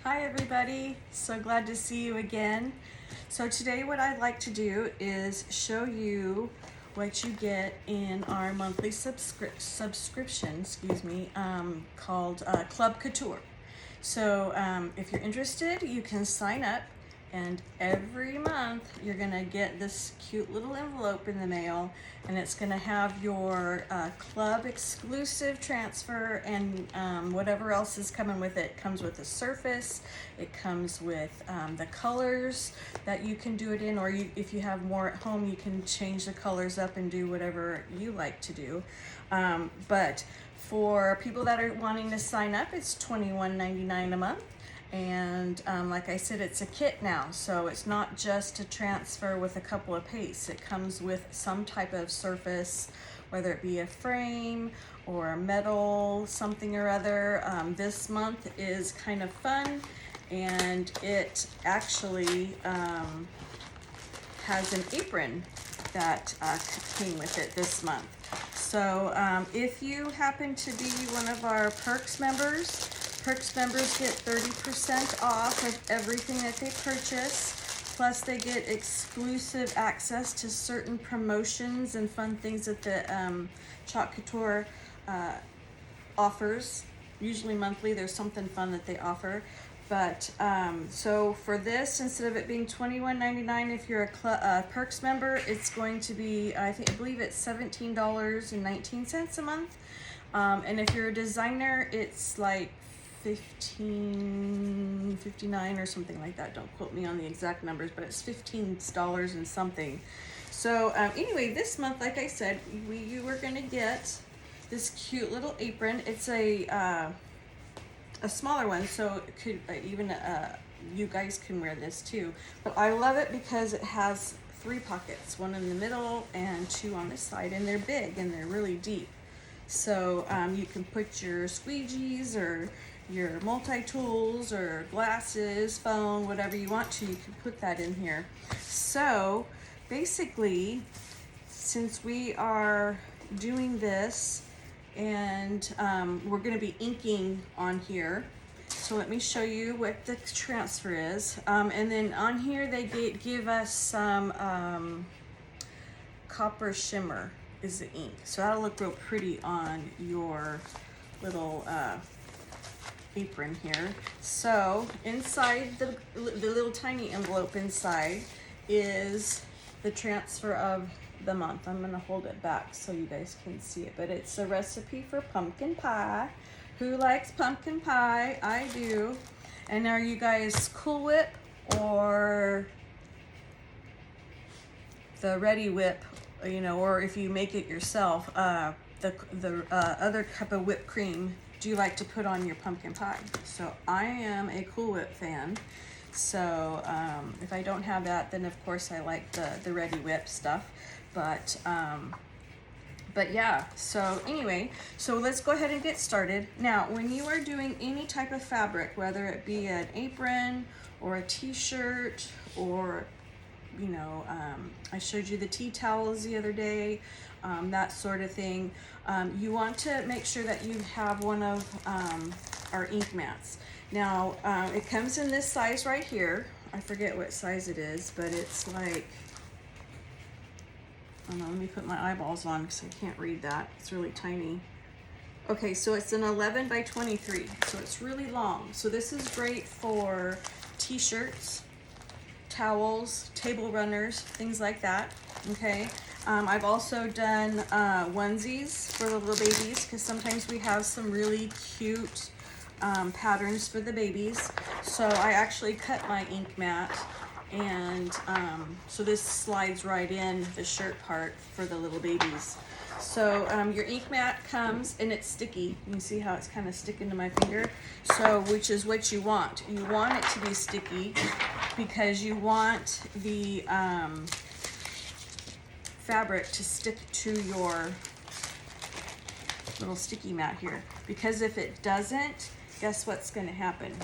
Hi everybody, so glad to see you again. So today what I'd like to do is show you what you get in our monthly subscription, called Club Couture. So if you're interested, you can sign up, and every month you're gonna get this cute little envelope in the mail, and it's gonna have your club exclusive transfer and whatever else is coming with it. It comes with the surface, it comes with the colors that you can do it in, or if you have more at home, you can change the colors up and do whatever you like to do. But for people that are wanting to sign up, it's $21.99 a month. And like I said, it's a kit now, so it's not just a transfer with a couple of pastes. It comes with some type of surface, whether it be a frame or a metal something or other. This month is kind of fun, and it actually has an apron that came with it this month. So if you happen to be one of our Perks members get 30% off of everything that they purchase. Plus they get exclusive access to certain promotions and fun things that the Chalk Couture offers. Usually monthly, there's something fun that they offer. But so for this, instead of it being $21.99, if you're a Perks member, it's going to be, I believe it's $17.19 a month. And if you're a designer, it's like $15.59 or something like that. Don't quote me on the exact numbers, but it's $15 and something. So anyway, this month, like I said, you are going to get this cute little apron. It's a smaller one, so it could even you guys can wear this too. But I love it because it has 3 pockets, one in the middle and 2 on this side, and they're big and they're really deep. So you can put your squeegees or your multi-tools or glasses, phone, whatever you want to, you can put that in here. So basically, since we are doing this and we're going to be inking on here, so let me show you what the transfer is. And then on here they give us some copper shimmer is the ink, so that'll look real pretty on your little apron here. So inside the little tiny envelope inside is the transfer of the month. I'm gonna hold it back so you guys can see it, but it's a recipe for pumpkin pie. Who likes pumpkin pie? I do. And are you guys Cool Whip or the Ready Whip, you know, or if you make it yourself, the other cup of whipped cream do you like to put on your pumpkin pie? So I am a Cool Whip fan. So if I don't have that, then of course I like the Ready Whip stuff. But yeah, so anyway, so let's go ahead and get started. Now, when you are doing any type of fabric, whether it be an apron or a t-shirt or, you know, I showed you the tea towels the other day, that sort of thing, you want to make sure that you have one of our ink mats. Now, it comes in this size right here. I forget what size it is, but it's like, I don't know, let me put my eyeballs on because I can't read that. It's really tiny. Okay, so it's an 11 by 23, so it's really long. So this is great for t-shirts, towels, table runners, things like that, okay? I've also done onesies for the little babies because sometimes we have some really cute patterns for the babies. So I actually cut my ink mat, and so this slides right in the shirt part for the little babies. So your ink mat comes and it's sticky. You can see how it's kind of sticking to my finger. So which is what you want. You want it to be sticky because you want the fabric to stick to your little sticky mat here. Because if it doesn't, guess what's going to happen?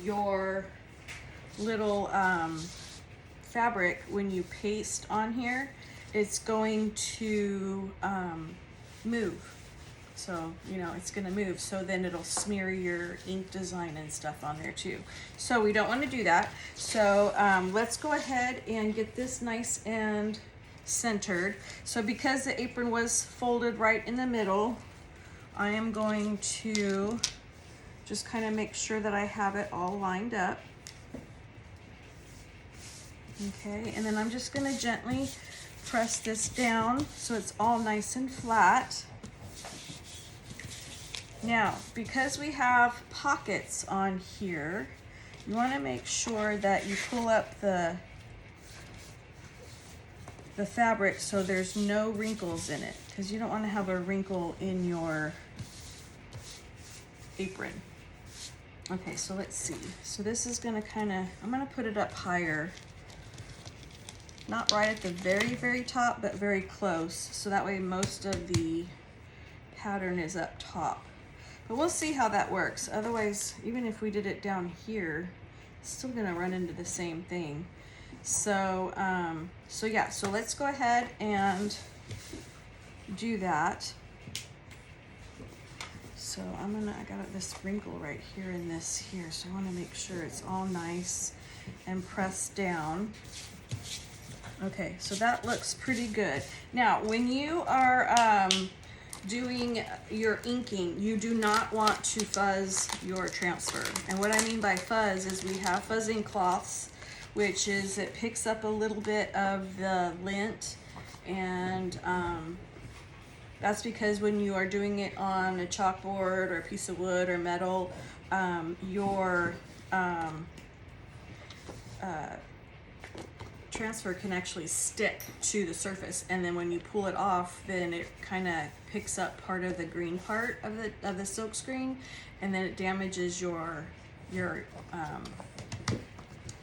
Your little fabric, when you paste on here, it's going to move. So, you know, it's gonna move. So then it'll smear your ink design and stuff on there too. So we don't wanna do that. So let's go ahead and get this nice and centered. So because the apron was folded right in the middle, I am going to just kind of make sure that I have it all lined up. Okay, and then I'm just gonna gently press this down so it's all nice and flat. Now, because we have pockets on here, you wanna make sure that you pull up the fabric so there's no wrinkles in it, because you don't wanna have a wrinkle in your apron. Okay, so let's see. So this is gonna I'm gonna put it up higher. Not right at the very, very top, but very close. So that way most of the pattern is up top. But we'll see how that works. Otherwise, even if we did it down here, it's still gonna run into the same thing. So, yeah, so let's go ahead and do that. So I got this wrinkle right here in this here. So I wanna make sure it's all nice and pressed down. Okay, so that looks pretty good. Now, when you are doing your inking, you do not want to fuzz your transfer. And what I mean by fuzz is we have fuzzing cloths, which is it picks up a little bit of the lint, and that's because when you are doing it on a chalkboard or a piece of wood or metal, your transfer can actually stick to the surface, and then when you pull it off, then it kind of picks up part of the green part of the silk screen, and then it damages your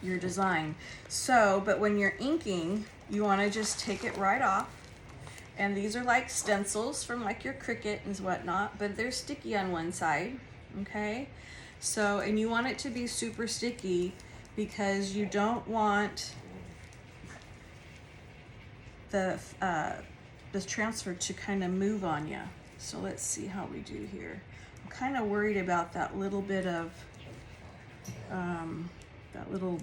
design. So, but when you're inking, you want to just take it right off. And these are like stencils from like your Cricut and whatnot, but they're sticky on one side, okay? So, and you want it to be super sticky because you don't want the transfer to kind of move on you. So let's see how we do here. I'm kind of worried about that little bit of, that little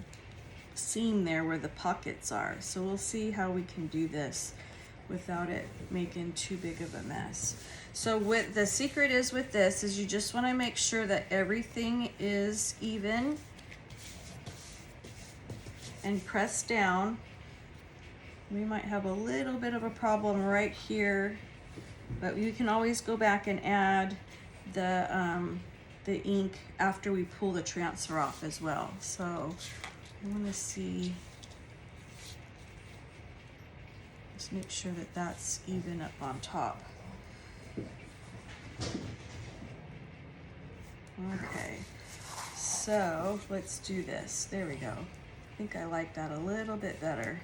seam there where the pockets are. So we'll see how we can do this without it making too big of a mess. So what the secret is with this is you just want to make sure that everything is even and press down. We might have a little bit of a problem right here, but you can always go back and add the ink after we pull the transfer off as well. So I want to see, just make sure that that's even up on top. Okay, so let's do this. There we go. I think I like that a little bit better.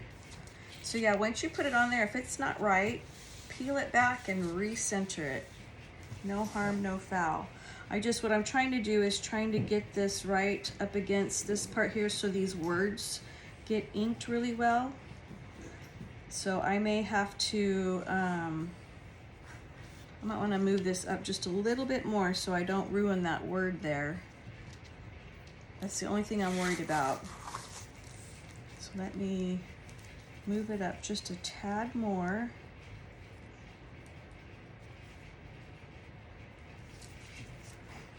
So yeah, once you put it on there, if it's not right, peel it back and recenter it. No harm, no foul. What I'm trying to do is trying to get this right up against this part here so these words get inked really well. So I may have to, I might want to move this up just a little bit more so I don't ruin that word there. That's the only thing I'm worried about. So let me move it up just a tad more.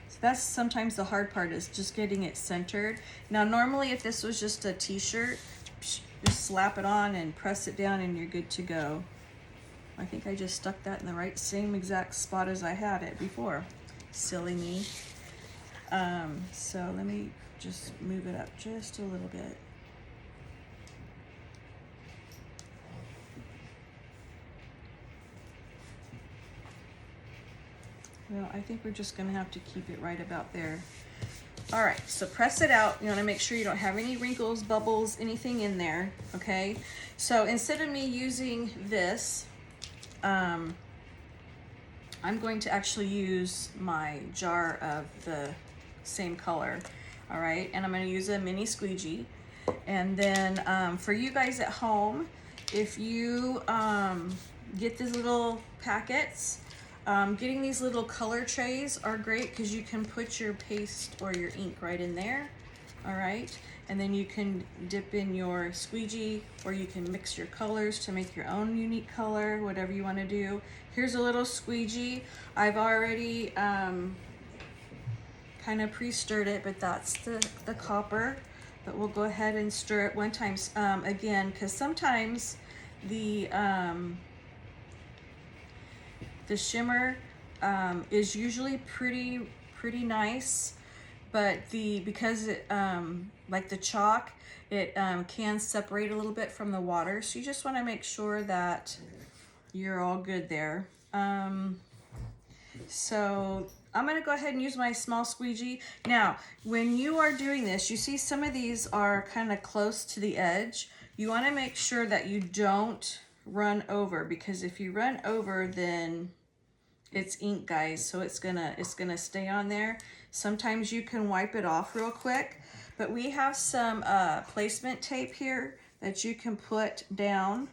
So that's sometimes the hard part, is just getting it centered. Now normally if this was just a t-shirt, just slap it on and press it down and you're good to go. I think I just stuck that in the same exact spot as I had it before. Silly me. So let me just move it up just a little bit. Well, I think we're just gonna have to keep it right about there. All right, so press it out. You wanna make sure you don't have any wrinkles, bubbles, anything in there, okay? So instead of me using this, I'm going to actually use my jar of the same color, all right? And I'm gonna use a mini squeegee. And then for you guys at home, if you get these little packets, Getting these little color trays are great because you can put your paste or your ink right in there. All right, and then you can dip in your squeegee, or you can mix your colors to make your own unique color, whatever you want to do. Here's a little squeegee. I've already kind of pre-stirred it, but that's the copper. But we'll go ahead and stir it one time again, because sometimes the shimmer is usually pretty nice, but because it like the chalk, it can separate a little bit from the water, so you just want to make sure that you're all good there. So I'm going to go ahead and use my small squeegee. Now, when you are doing this, you see some of these are kind of close to the edge. You want to make sure that you don't run over, because if you run over, then it's ink, guys, so it's gonna stay on there. Sometimes you can wipe it off real quick, but we have some placement tape here that you can put down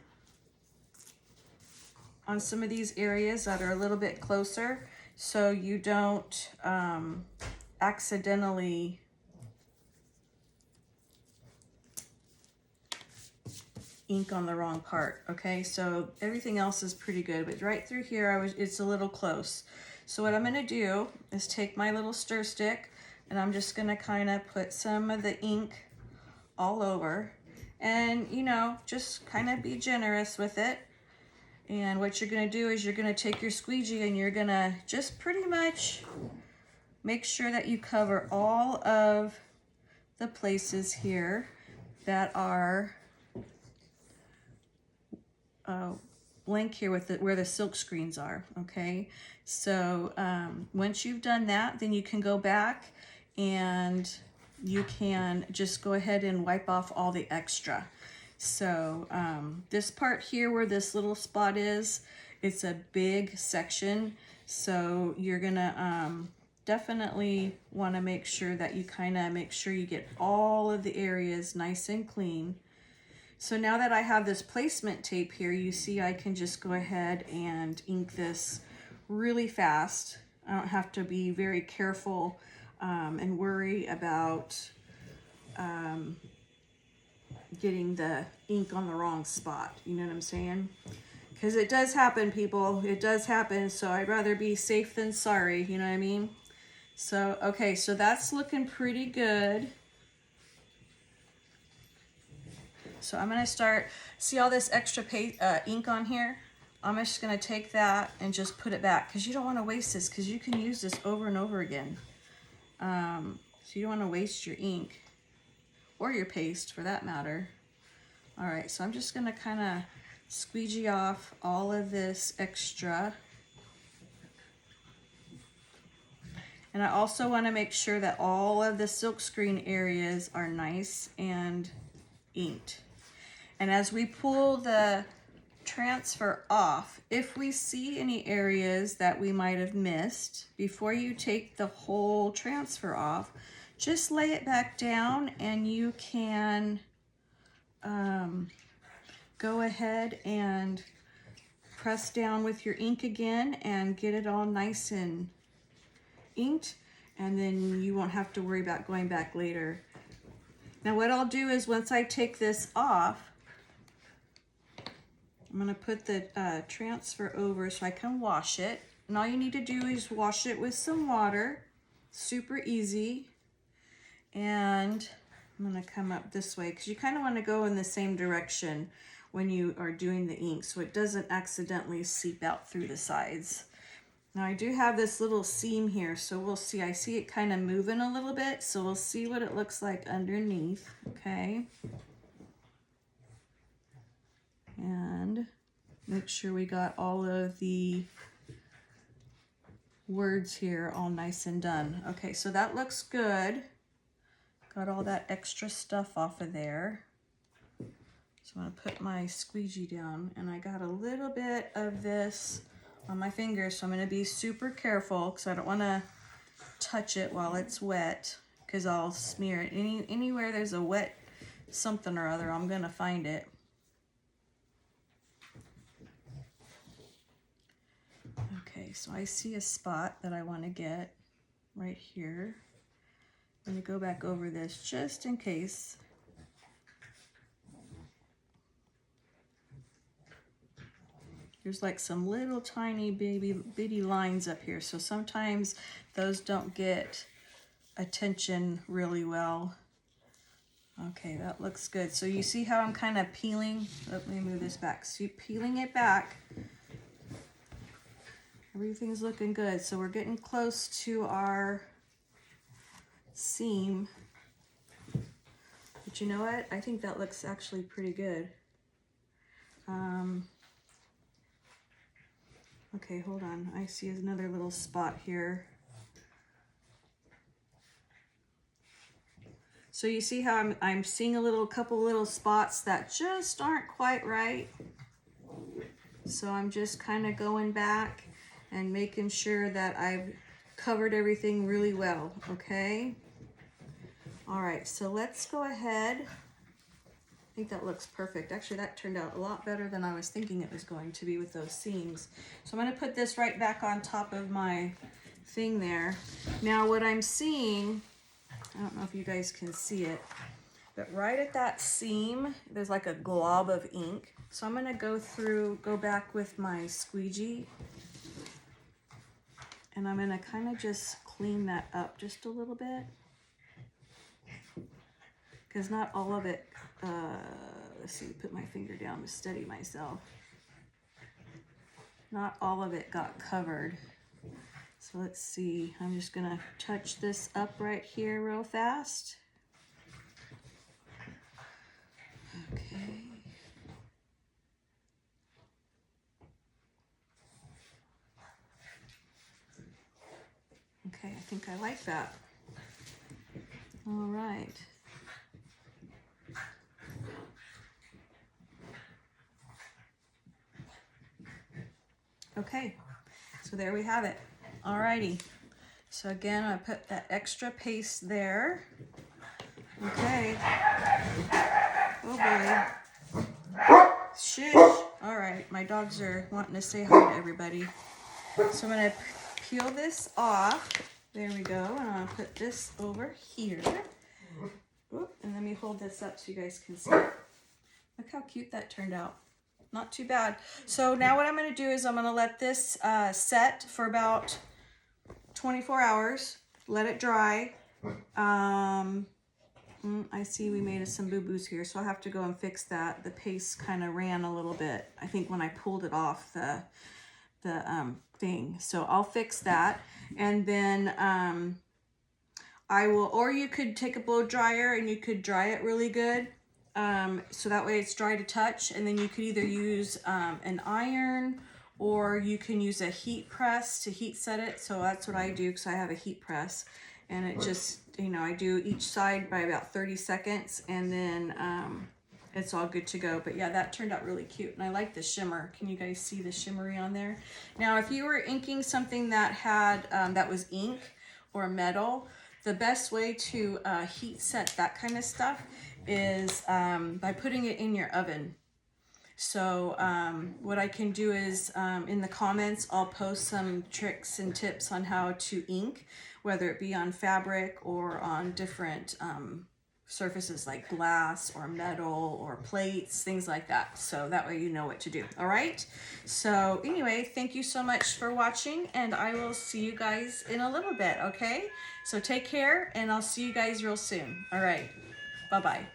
on some of these areas that are a little bit closer, so you don't accidentally ink on the wrong part. Okay, so everything else is pretty good, but right through here it's a little close. So what I'm going to do is take my little stir stick, and I'm just going to kind of put some of the ink all over, and you know, just kind of be generous with it. And what you're going to do is you're going to take your squeegee and you're going to just pretty much make sure that you cover all of the places here that are blank here with where the silk screens are. Okay, so once you've done that, then you can go back and you can just go ahead and wipe off all the extra. So this part here where this little spot is, it's a big section, so you're gonna definitely want to make sure that you kind of make sure you get all of the areas nice and clean. So now that I have this placement tape here, you see I can just go ahead and ink this really fast. I don't have to be very careful and worry about getting the ink on the wrong spot. You know what I'm saying? Because it does happen, people. It does happen, so I'd rather be safe than sorry. You know what I mean? So, okay, so that's looking pretty good. So I'm going to start, see all this extra ink on here? I'm just going to take that and just put it back, because you don't want to waste this, because you can use this over and over again. So you don't want to waste your ink, or your paste for that matter. All right, so I'm just going to kind of squeegee off all of this extra. And I also want to make sure that all of the silkscreen areas are nice and inked. And as we pull the transfer off, if we see any areas that we might have missed, before you take the whole transfer off, just lay it back down, and you can go ahead and press down with your ink again and get it all nice and inked, and then you won't have to worry about going back later. Now what I'll do is, once I take this off, I'm going to put the transfer over so I can wash it. And all you need to do is wash it with some water. Super easy. And I'm going to come up this way, because you kind of want to go in the same direction when you are doing the ink, so it doesn't accidentally seep out through the sides. Now I do have this little seam here, so we'll see. I see it kind of moving a little bit, so we'll see what it looks like underneath. Okay. And make sure we got all of the words here all nice and done. Okay, so that looks good. Got all that extra stuff off of there. So I'm going to put my squeegee down, and I got a little bit of this on my fingers, so I'm going to be super careful, because I don't want to touch it while it's wet, because I'll smear it. Anywhere there's a wet something or other, I'm going to find it. Okay, Okay, so I see a spot that I want to get right here. I'm going to go back over this just in case. There's like some little tiny bitty lines up here, so sometimes those don't get attention really well. Okay, that looks good. So you see how I'm kind of peeling? Let me move this back. So you're peeling it back. Everything's looking good. So we're getting close to our seam. But you know what? I think that looks actually pretty good. Okay, hold on. I see another little spot here. So you see how I'm seeing a couple little spots that just aren't quite right. So I'm just kind of going back and making sure that I've covered everything really well, okay? All right, so let's go ahead. I think that looks perfect. Actually, that turned out a lot better than I was thinking it was going to be with those seams. So I'm gonna put this right back on top of my thing there. Now what I'm seeing, I don't know if you guys can see it, but right at that seam, there's like a glob of ink. So I'm gonna go back with my squeegee, and I'm gonna kind of just clean that up just a little bit. Because not all of it, let's see, put my finger down to steady myself. Not all of it got covered. So let's see, I'm just gonna touch this up right here real fast. Okay. Okay, I think I like that. All right. Okay, so there we have it. Alrighty. So again, I put that extra paste there. Okay. Oh boy. Shush. All right, my dogs are wanting to say hi to everybody. So I'm gonna peel this off. There we go. And I'm gonna put this over here. Oop, and let me hold this up so you guys can see it. Look how cute that turned out. Not too bad. So now what I'm going to do is I'm going to let this set for about 24 hours. Let it dry. I see we made some boo-boos here, so I'll have to go and fix that. The paste kind of ran a little bit, I think, when I pulled it off the thing. So I'll fix that. And then I will, or you could take a blow dryer and you could dry it really good. So that way it's dry to touch, and then you could either use an iron, or you can use a heat press to heat set it. So that's what I do, because I have a heat press, and it just, you know, I do each side by about 30 seconds, and then it's all good to go. But yeah, that turned out really cute, and I like the shimmer. Can you guys see the shimmery on there? Now, if you were inking something that had that was ink or metal, the best way to heat set that kind of stuff is by putting it in your oven. So what I can do is in the comments, I'll post some tricks and tips on how to ink, whether it be on fabric or on different surfaces like glass or metal or plates, things like that. So that way you know what to do. All right. So anyway, thank you so much for watching, and I will see you guys in a little bit. Okay. So take care, and I'll see you guys real soon. All right. Bye-bye.